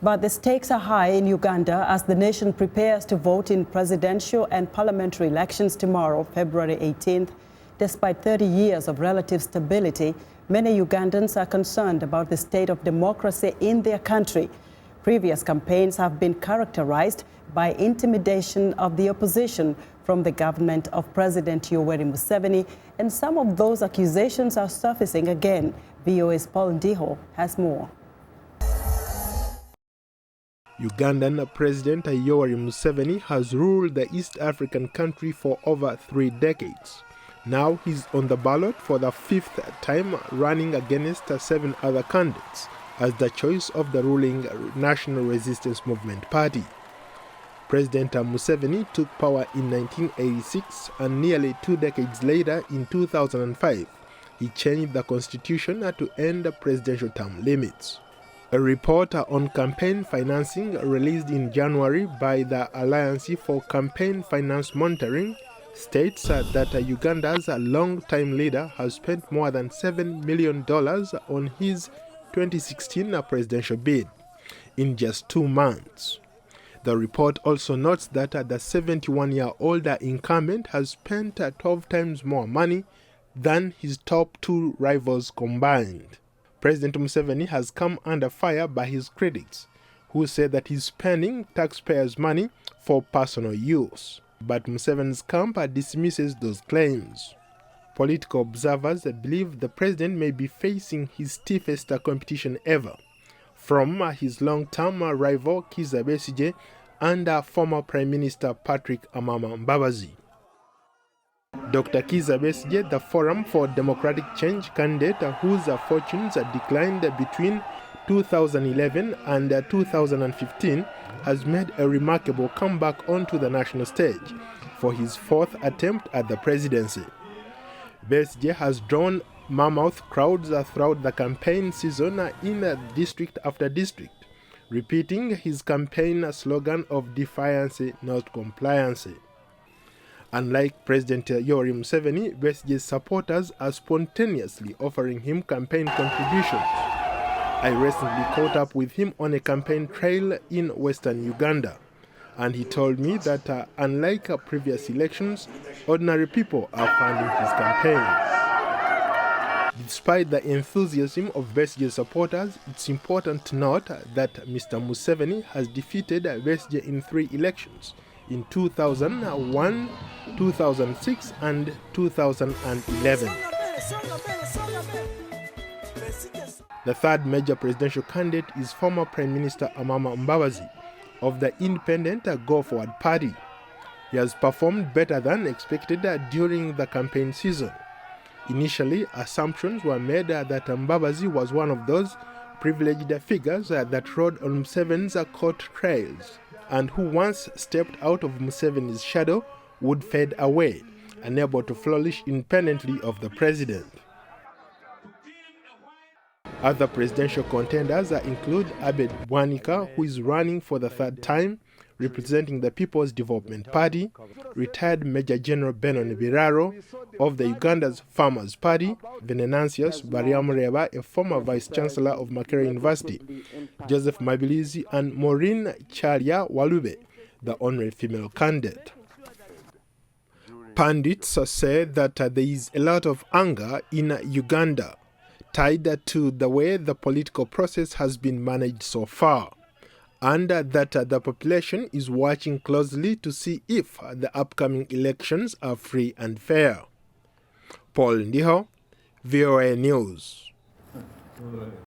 But the stakes are high in Uganda as the nation prepares to vote in presidential and parliamentary elections tomorrow, February 18th. Despite 30 years of relative stability, many Ugandans are concerned about the state of democracy in their country. Previous campaigns have been characterized by intimidation of the opposition from the government of President Yoweri Museveni, and some of those accusations are surfacing again. VOA's Paul Ndiho has more. Ugandan President Yoweri Museveni has ruled the East African country for over 3 decades. Now he's on the ballot for the 5th time, running against 7 other candidates as the choice of the ruling National Resistance Movement Party. President Museveni took power in 1986, and nearly 2 decades later, in 2005, he changed the constitution to end presidential term limits. A report on campaign financing released in January by the Alliance for Campaign Finance Monitoring states that Uganda's long-time leader has spent more than $7 million on his 2016 presidential bid in just 2 months. The report also notes that the 71-year-old incumbent has spent 12 times more money than his top 2 rivals combined. President Museveni has come under fire by his critics, who say that he's spending taxpayers' money for personal use. But Museveni's camp dismisses those claims. Political observers believe the president may be facing his stiffest competition ever from his long-term rival Kizza Besigye and former Prime Minister Patrick Amama Mbabazi. Dr. Kizza Besigye, the Forum for Democratic Change candidate whose fortunes declined between 2011 and 2015, has made a remarkable comeback onto the national stage for his 4th attempt at the presidency. Besigye has drawn mammoth crowds throughout the campaign season in district after district, repeating his campaign slogan of defiance, not compliance. Unlike President Yoweri Museveni, Besigye's supporters are spontaneously offering him campaign contributions. I recently caught up with him on a campaign trail in western Uganda, and he told me that unlike previous elections, ordinary people are funding his campaign. Despite the enthusiasm of Besigye's supporters, it's important to note that Mr. Museveni has defeated Besigye in 3 elections, in 2001, 2006 and 2011. The 3rd major presidential candidate is former Prime Minister Amama Mbabazi of the independent Go Forward Party. He has performed better than expected during the campaign season. Initially, assumptions were made that Mbabazi was one of those privileged figures that rode on Museveni's court trails, and who once stepped out of Museveni's shadow would fade away, unable to flourish independently of the president. Other presidential contenders include Abed Bwanika, who is running for the 3rd time, representing the People's Development Party, retired Major General Benon Biraro of the Uganda's Farmers Party, Venantius Bariamureba, a former Vice-Chancellor of Makerere University, Joseph Mabilizi, and Maureen Charya Walube, the only female candidate. Pundits say that there is a lot of anger in Uganda, tied to the way the political process has been managed so far, and that the population is watching closely to see if the upcoming elections are free and fair. Paul Ndiho, VOA News.